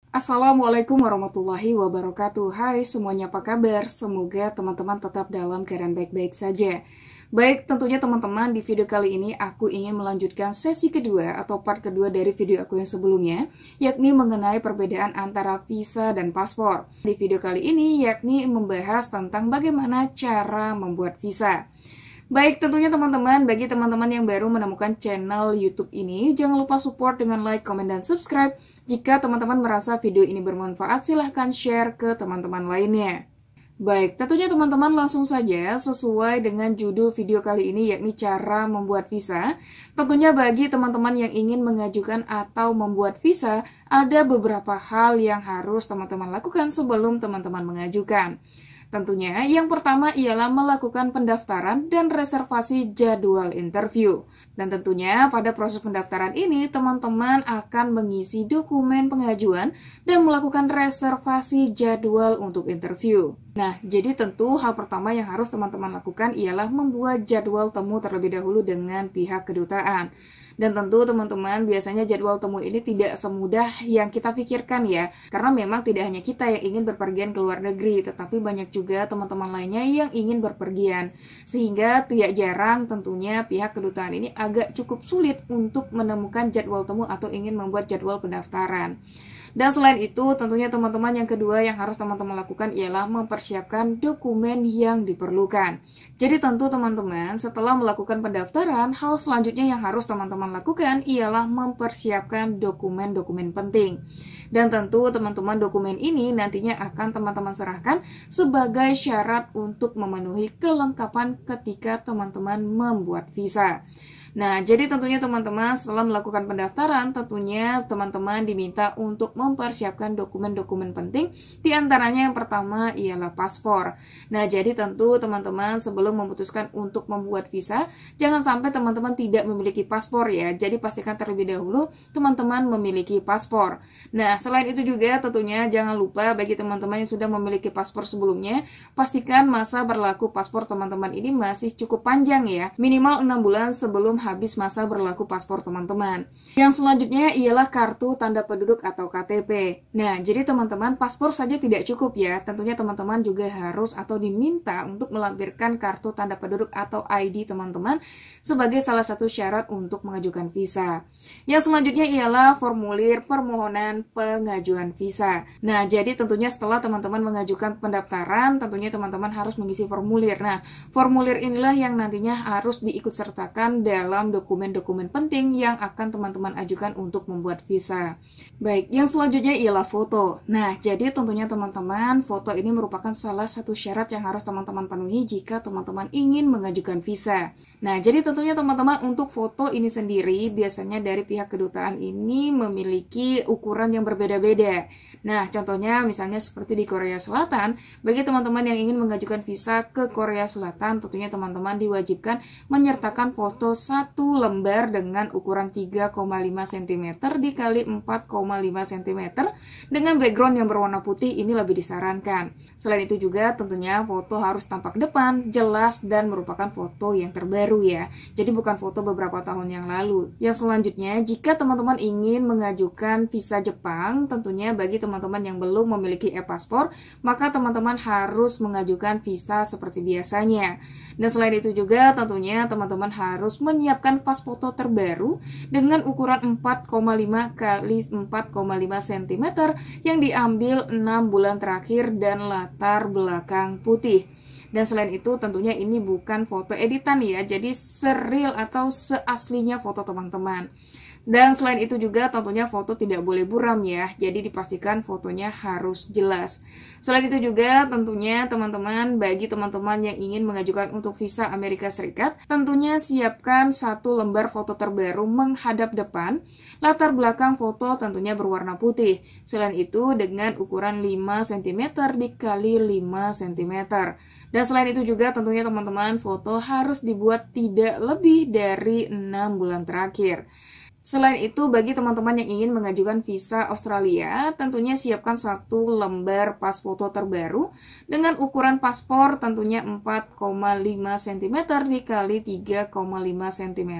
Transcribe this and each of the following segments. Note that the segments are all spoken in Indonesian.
Assalamualaikum warahmatullahi wabarakatuh. Hai semuanya, apa kabar? Semoga teman-teman tetap dalam keadaan baik-baik saja. Baik, tentunya teman-teman, di video kali ini aku ingin melanjutkan sesi kedua atau part kedua dari video aku yang sebelumnya, yakni mengenai perbedaan antara visa dan paspor. Di video kali ini yakni membahas tentang bagaimana cara membuat visa. Baik, tentunya teman-teman, bagi teman-teman yang baru menemukan channel YouTube ini, jangan lupa support dengan like, comment, dan subscribe. Jika teman-teman merasa video ini bermanfaat, silahkan share ke teman-teman lainnya. Baik, tentunya teman-teman langsung saja sesuai dengan judul video kali ini, yakni cara membuat visa. Tentunya bagi teman-teman yang ingin mengajukan atau membuat visa, ada beberapa hal yang harus teman-teman lakukan sebelum teman-teman mengajukan. Tentunya yang pertama ialah melakukan pendaftaran dan reservasi jadwal interview. Dan tentunya pada proses pendaftaran ini teman-teman akan mengisi dokumen pengajuan dan melakukan reservasi jadwal untuk interview. Nah, jadi tentu hal pertama yang harus teman-teman lakukan ialah membuat jadwal temu terlebih dahulu dengan pihak kedutaan. Dan tentu teman-teman biasanya jadwal temu ini tidak semudah yang kita pikirkan ya. Karena memang tidak hanya kita yang ingin berpergian ke luar negeri, tetapi banyak juga teman-teman lainnya yang ingin berpergian. Sehingga tidak jarang tentunya pihak kedutaan ini agak cukup sulit untuk menemukan jadwal temu atau ingin membuat jadwal pendaftaran. Dan selain itu, tentunya teman-teman yang kedua yang harus teman-teman lakukan ialah mempersiapkan dokumen yang diperlukan. Jadi tentu teman-teman setelah melakukan pendaftaran, hal selanjutnya yang harus teman-teman lakukan ialah mempersiapkan dokumen-dokumen penting. Dan tentu teman-teman dokumen ini nantinya akan teman-teman serahkan sebagai syarat untuk memenuhi kelengkapan ketika teman-teman membuat visa. Nah, jadi tentunya teman-teman setelah melakukan pendaftaran, tentunya teman-teman diminta untuk mempersiapkan dokumen-dokumen penting. Di antaranya yang pertama ialah paspor. Nah, jadi tentu teman-teman sebelum memutuskan untuk membuat visa, jangan sampai teman-teman tidak memiliki paspor ya. Jadi pastikan terlebih dahulu teman-teman memiliki paspor. Nah, selain itu juga tentunya jangan lupa bagi teman-teman yang sudah memiliki paspor sebelumnya, pastikan masa berlaku paspor teman-teman ini masih cukup panjang ya. Minimal 6 bulan sebelum habis masa berlaku paspor teman-teman. Yang selanjutnya ialah kartu tanda penduduk atau KTP. Nah, jadi teman-teman paspor saja tidak cukup ya. Tentunya teman-teman juga harus atau diminta untuk melampirkan kartu tanda penduduk atau ID teman-teman sebagai salah satu syarat untuk mengajukan visa. Yang selanjutnya ialah formulir permohonan pengajuan visa. Nah, jadi tentunya setelah teman-teman mengajukan pendaftaran, tentunya teman-teman harus mengisi formulir. Nah, formulir inilah yang nantinya harus diikutsertakan dalam dokumen-dokumen penting yang akan teman-teman ajukan untuk membuat visa. Baik, yang selanjutnya ialah foto. Nah, jadi tentunya teman-teman, foto ini merupakan salah satu syarat yang harus teman-teman penuhi jika teman-teman ingin mengajukan visa. Nah, jadi tentunya teman-teman untuk foto ini sendiri, biasanya dari pihak kedutaan ini memiliki ukuran yang berbeda-beda. Nah, contohnya misalnya seperti di Korea Selatan, bagi teman-teman yang ingin mengajukan visa ke Korea Selatan, tentunya teman-teman diwajibkan menyertakan foto satu lembar dengan ukuran 3,5 cm dikali 4,5 cm dengan background yang berwarna putih. Ini lebih disarankan. Selain itu juga tentunya foto harus tampak depan, jelas, dan merupakan foto yang terbaru ya. Jadi bukan foto beberapa tahun yang lalu. Yang selanjutnya, jika teman-teman ingin mengajukan visa Jepang, tentunya bagi teman-teman yang belum memiliki e-paspor, maka teman-teman harus mengajukan visa seperti biasanya. Dan selain itu juga tentunya teman-teman harus menyiapkan pas foto terbaru dengan ukuran 4,5 kali 4,5 cm yang diambil 6 bulan terakhir dan latar belakang putih. Dan selain itu tentunya ini bukan foto editan ya, jadi seril atau seaslinya foto teman-teman. Dan selain itu juga tentunya foto tidak boleh buram ya, jadi dipastikan fotonya harus jelas. Selain itu juga tentunya teman-teman, bagi teman-teman yang ingin mengajukan untuk visa Amerika Serikat, tentunya siapkan satu lembar foto terbaru menghadap depan, latar belakang foto tentunya berwarna putih. Selain itu dengan ukuran 5 cm dikali 5 cm. Dan selain itu juga tentunya teman-teman, foto harus dibuat tidak lebih dari 6 bulan terakhir. Selain itu, bagi teman-teman yang ingin mengajukan visa Australia, tentunya siapkan satu lembar pas foto terbaru dengan ukuran paspor tentunya 4,5 cm dikali 3,5 cm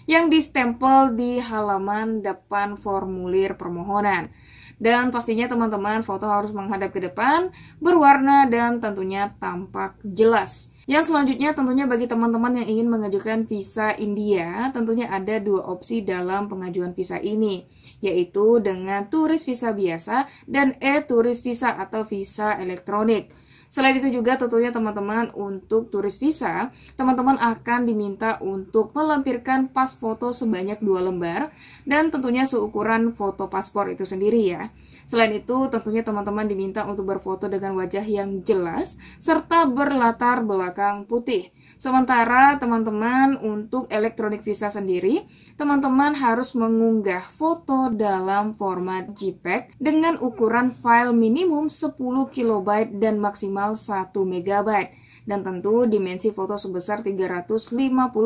yang distempel di halaman depan formulir permohonan. Dan pastinya teman-teman foto harus menghadap ke depan, berwarna dan tentunya tampak jelas. Yang selanjutnya tentunya bagi teman-teman yang ingin mengajukan visa India, tentunya ada dua opsi dalam pengajuan visa ini, yaitu dengan turis visa biasa dan e-turis visa atau visa elektronik. Selain itu juga tentunya teman-teman untuk turis visa, teman-teman akan diminta untuk melampirkan pas foto sebanyak 2 lembar dan tentunya seukuran foto paspor itu sendiri ya. Selain itu tentunya teman-teman diminta untuk berfoto dengan wajah yang jelas serta berlatar belakang putih. Sementara teman-teman untuk elektronik visa sendiri, teman-teman harus mengunggah foto dalam format JPEG dengan ukuran file minimum 10 KB dan maksimal 1 MB. Dan tentu dimensi foto sebesar 350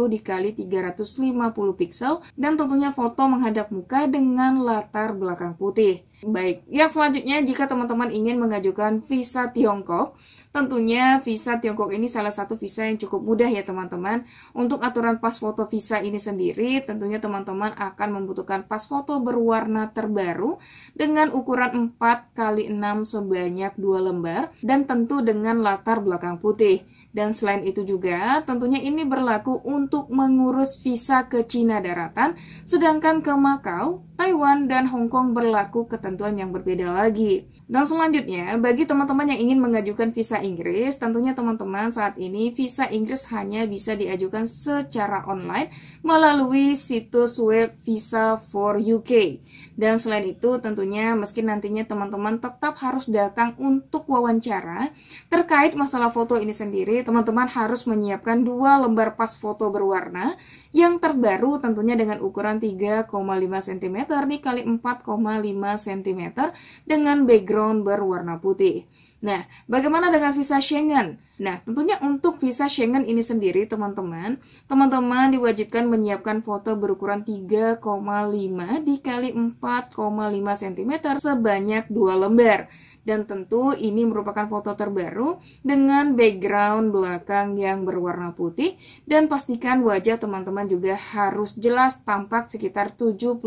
dikali 350 pixel dan tentunya foto menghadap muka dengan latar belakang putih. Baik, yang selanjutnya jika teman-teman ingin mengajukan visa Tiongkok, tentunya visa Tiongkok ini salah satu visa yang cukup mudah ya teman-teman. Untuk aturan pas foto visa ini sendiri, tentunya teman-teman akan membutuhkan pas foto berwarna terbaru dengan ukuran 4x6 sebanyak 2 lembar dan tentu dengan latar belakang putih. Dan selain itu juga tentunya ini berlaku untuk mengurus visa ke Cina daratan, sedangkan ke Makau, Taiwan, dan Hong Kong berlaku ketentuan yang berbeda lagi. Dan selanjutnya, bagi teman-teman yang ingin mengajukan visa Inggris, tentunya teman-teman saat ini visa Inggris hanya bisa diajukan secara online melalui situs web Visa for UK. Dan selain itu tentunya meski nantinya teman-teman tetap harus datang untuk wawancara, terkait masalah foto ini sendiri, teman-teman harus menyiapkan 2 lembar pas foto berwarna yang terbaru tentunya dengan ukuran 3,5 cm dikali 4,5 cm dengan background berwarna putih. Nah, bagaimana dengan visa Schengen? Nah, tentunya untuk visa Schengen ini sendiri teman-teman diwajibkan menyiapkan foto berukuran 3,5 dikali 4,5 cm sebanyak 2 lembar. Dan tentu ini merupakan foto terbaru dengan background belakang yang berwarna putih dan pastikan wajah teman-teman juga harus jelas tampak sekitar 70%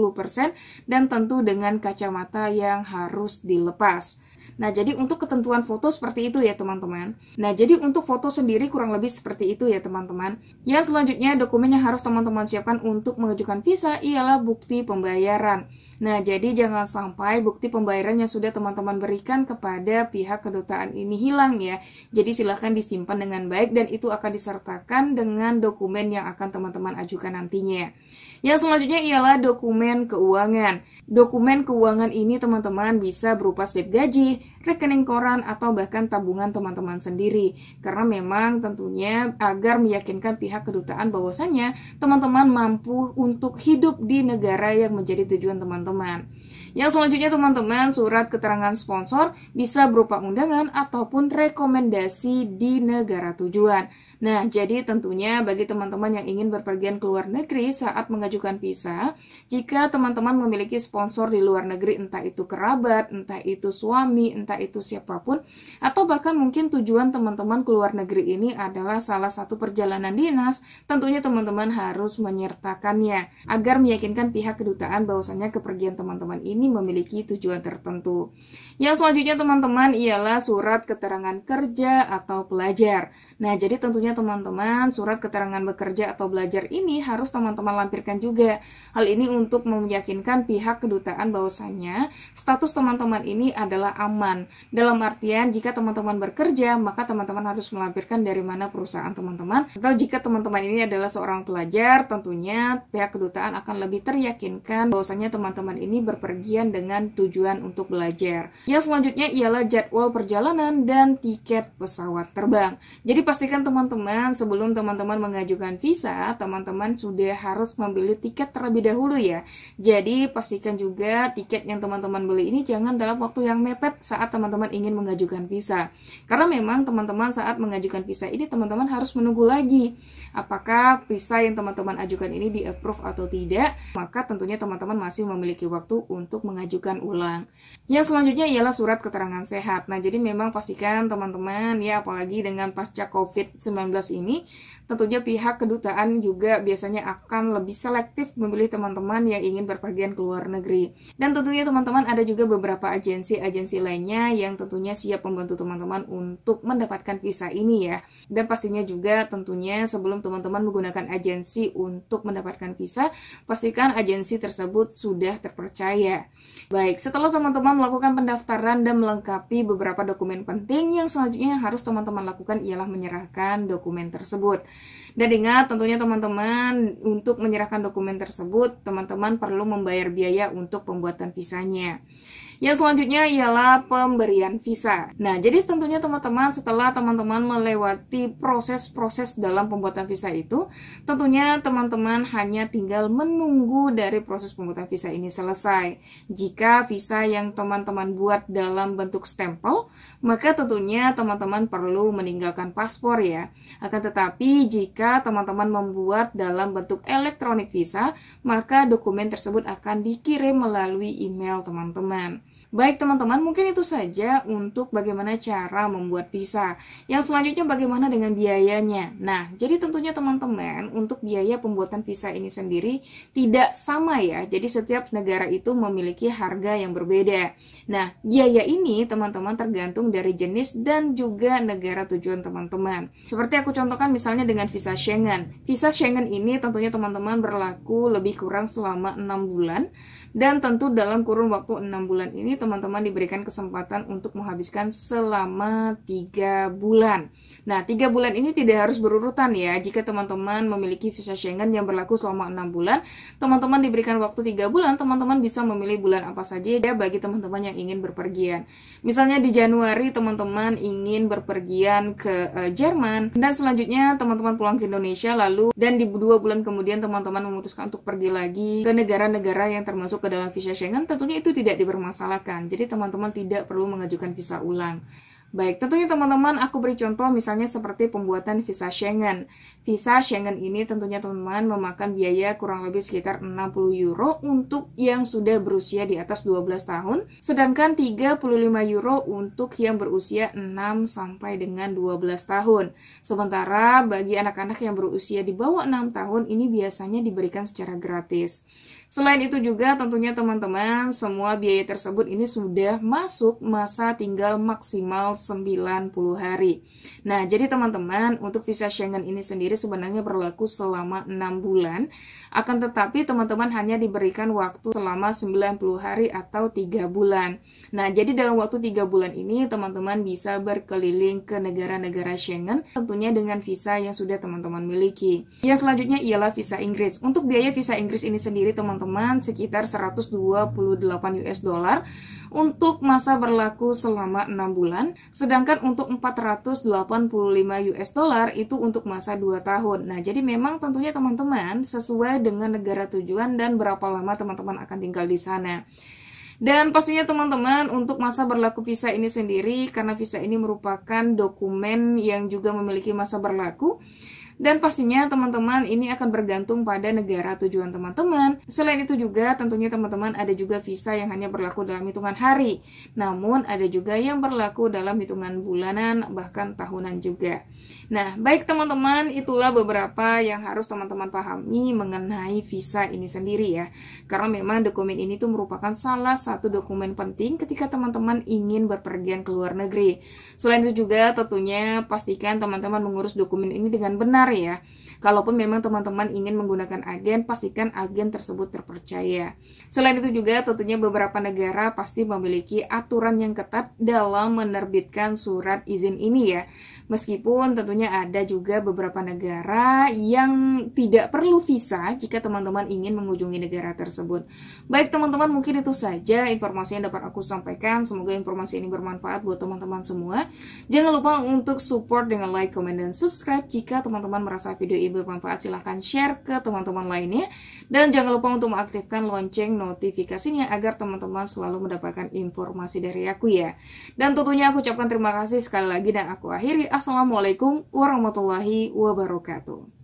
dan tentu dengan kacamata yang harus dilepas. Nah, jadi untuk ketentuan foto seperti itu ya teman-teman. Nah, jadi untuk foto sendiri kurang lebih seperti itu ya teman-teman. Ya, selanjutnya dokumen yang harus teman-teman siapkan untuk mengajukan visa ialah bukti pembayaran. Nah, jadi jangan sampai bukti pembayaran yang sudah teman-teman berikan kepada pihak kedutaan ini hilang ya. Jadi silahkan disimpan dengan baik dan itu akan disertakan dengan dokumen yang akan teman-teman ajukan nantinya. Yang selanjutnya ialah dokumen keuangan. Dokumen keuangan ini teman-teman bisa berupa slip gaji, rekening koran, atau bahkan tabungan teman-teman sendiri. Karena memang tentunya agar meyakinkan pihak kedutaan bahwasannya teman-teman mampu untuk hidup di negara yang menjadi tujuan teman-teman. Yang selanjutnya teman-teman, surat keterangan sponsor bisa berupa undangan ataupun rekomendasi di negara tujuan. Nah, jadi tentunya bagi teman-teman yang ingin berpergian ke luar negeri saat mengajukan visa, jika teman-teman memiliki sponsor di luar negeri, entah itu kerabat, entah itu suami, entah itu siapapun, atau bahkan mungkin tujuan teman-teman ke luar negeri ini adalah salah satu perjalanan dinas, tentunya teman-teman harus menyertakannya agar meyakinkan pihak kedutaan bahwasanya kepergian teman-teman ini memiliki tujuan tertentu. Yang selanjutnya teman-teman ialah surat keterangan kerja atau pelajar. Nah, jadi tentunya teman-teman surat keterangan bekerja atau belajar ini harus teman-teman lampirkan juga. Hal ini untuk meyakinkan pihak kedutaan bahwasannya status teman-teman ini adalah aman. Dalam artian jika teman-teman bekerja, maka teman-teman harus melampirkan dari mana perusahaan teman-teman. Atau jika teman-teman ini adalah seorang pelajar, tentunya pihak kedutaan akan lebih teryakinkan bahwasannya teman-teman ini berpergian dengan tujuan untuk belajar. Yang selanjutnya ialah jadwal perjalanan dan tiket pesawat terbang. Jadi pastikan teman-teman sebelum teman-teman mengajukan visa, teman-teman sudah harus membeli tiket terlebih dahulu ya. Jadi pastikan juga tiket yang teman-teman beli ini jangan dalam waktu yang mepet saat teman-teman ingin mengajukan visa. Karena memang teman-teman saat mengajukan visa ini teman-teman harus menunggu lagi apakah visa yang teman-teman ajukan ini di-approve atau tidak. Maka tentunya teman-teman masih memiliki waktu untuk mengajukan ulang. Yang selanjutnya ialah surat keterangan sehat. Nah, jadi memang pastikan teman-teman ya, apalagi dengan pasca COVID-19 ini, tentunya pihak kedutaan juga biasanya akan lebih selektif memilih teman-teman yang ingin berpergian ke luar negeri. Dan tentunya teman-teman ada juga beberapa agensi-agensi lainnya yang tentunya siap membantu teman-teman untuk mendapatkan visa ini ya. Dan pastinya juga tentunya sebelum teman-teman menggunakan agensi untuk mendapatkan visa, pastikan agensi tersebut sudah terpercaya. Baik, setelah teman-teman melakukan pendaftaran dan melengkapi beberapa dokumen penting, yang selanjutnya yang harus teman-teman lakukan ialah menyerahkan dokumen tersebut. Dan ingat tentunya teman-teman untuk menyerahkan dokumen tersebut, teman-teman perlu membayar biaya untuk pembuatan visanya. Yang selanjutnya ialah pemberian visa. Nah, jadi tentunya teman-teman setelah teman-teman melewati proses-proses dalam pembuatan visa itu, tentunya teman-teman hanya tinggal menunggu dari proses pembuatan visa ini selesai. Jika visa yang teman-teman buat dalam bentuk stempel, maka tentunya teman-teman perlu meninggalkan paspor ya. Akan tetapi jika teman-teman membuat dalam bentuk elektronik visa, maka dokumen tersebut akan dikirim melalui email teman-teman. Baik teman-teman, mungkin itu saja untuk bagaimana cara membuat visa. Yang selanjutnya bagaimana dengan biayanya. Nah, jadi tentunya teman-teman untuk biaya pembuatan visa ini sendiri tidak sama ya. Jadi setiap negara itu memiliki harga yang berbeda. Nah, biaya ini teman-teman tergantung dari jenis dan juga negara tujuan teman-teman. Seperti aku contohkan misalnya dengan visa Schengen. Visa Schengen ini tentunya teman-teman berlaku lebih kurang selama 6 bulan. Dan tentu dalam kurun waktu 6 bulan ini teman-teman diberikan kesempatan untuk menghabiskan selama 3 bulan. Nah, 3 bulan ini tidak harus berurutan ya. Jika teman-teman memiliki visa Schengen yang berlaku selama 6 bulan, teman-teman diberikan waktu 3 bulan, teman-teman bisa memilih bulan apa saja ya bagi teman-teman yang ingin berpergian. Misalnya di Januari teman-teman ingin berpergian ke Jerman, dan selanjutnya teman-teman pulang ke Indonesia lalu, dan di 2 bulan kemudian teman-teman memutuskan untuk pergi lagi ke negara-negara yang termasuk ke dalam visa Schengen, tentunya itu tidak dipermasalahkan. Jadi teman-teman tidak perlu mengajukan visa ulang. Baik, tentunya teman-teman aku beri contoh misalnya seperti pembuatan visa Schengen. Visa Schengen ini tentunya teman-teman memakan biaya kurang lebih sekitar 60 euro untuk yang sudah berusia di atas 12 tahun, sedangkan 35 euro untuk yang berusia 6 sampai dengan 12 tahun. Sementara bagi anak-anak yang berusia di bawah 6 tahun ini biasanya diberikan secara gratis. Selain itu juga tentunya teman-teman semua biaya tersebut ini sudah masuk masa tinggal maksimal 90 hari. Nah, jadi teman-teman untuk visa Schengen ini sendiri sebenarnya berlaku selama 6 bulan. Akan tetapi teman-teman hanya diberikan waktu selama 90 hari atau 3 bulan. Nah, jadi dalam waktu 3 bulan ini teman-teman bisa berkeliling ke negara-negara Schengen tentunya dengan visa yang sudah teman-teman miliki. Yang selanjutnya ialah visa Inggris. Untuk biaya visa Inggris ini sendiri teman-teman sekitar 128 US dollar untuk masa berlaku selama 6 bulan, sedangkan untuk 485 US dollar itu untuk masa 2 tahun. Nah, jadi memang tentunya teman-teman sesuai dengan negara tujuan dan berapa lama teman-teman akan tinggal di sana. Dan pastinya teman-teman untuk masa berlaku visa ini sendiri, karena visa ini merupakan dokumen yang juga memiliki masa berlaku, dan pastinya teman-teman ini akan bergantung pada negara tujuan teman-teman. Selain itu juga tentunya teman-teman ada juga visa yang hanya berlaku dalam hitungan hari. Namun ada juga yang berlaku dalam hitungan bulanan bahkan tahunan juga. Nah, baik teman-teman, itulah beberapa yang harus teman-teman pahami mengenai visa ini sendiri ya. Karena memang dokumen ini tuh merupakan salah satu dokumen penting ketika teman-teman ingin berpergian ke luar negeri. Selain itu juga tentunya pastikan teman-teman mengurus dokumen ini dengan benar ya. Kalaupun memang teman-teman ingin menggunakan agen, pastikan agen tersebut terpercaya. Selain itu juga tentunya beberapa negara pasti memiliki aturan yang ketat dalam menerbitkan surat izin ini ya. Meskipun tentunya ada juga beberapa negara yang tidak perlu visa jika teman-teman ingin mengunjungi negara tersebut. Baik teman-teman, mungkin itu saja informasi yang dapat aku sampaikan. Semoga informasi ini bermanfaat buat teman-teman semua. Jangan lupa untuk support dengan like, comment, dan subscribe. Jika teman-teman merasa video ini bermanfaat, silahkan share ke teman-teman lainnya. Dan jangan lupa untuk mengaktifkan lonceng notifikasinya agar teman-teman selalu mendapatkan informasi dari aku ya. Dan tentunya aku ucapkan terima kasih sekali lagi dan aku akhiri. Assalamualaikum warahmatullahi wabarakatuh.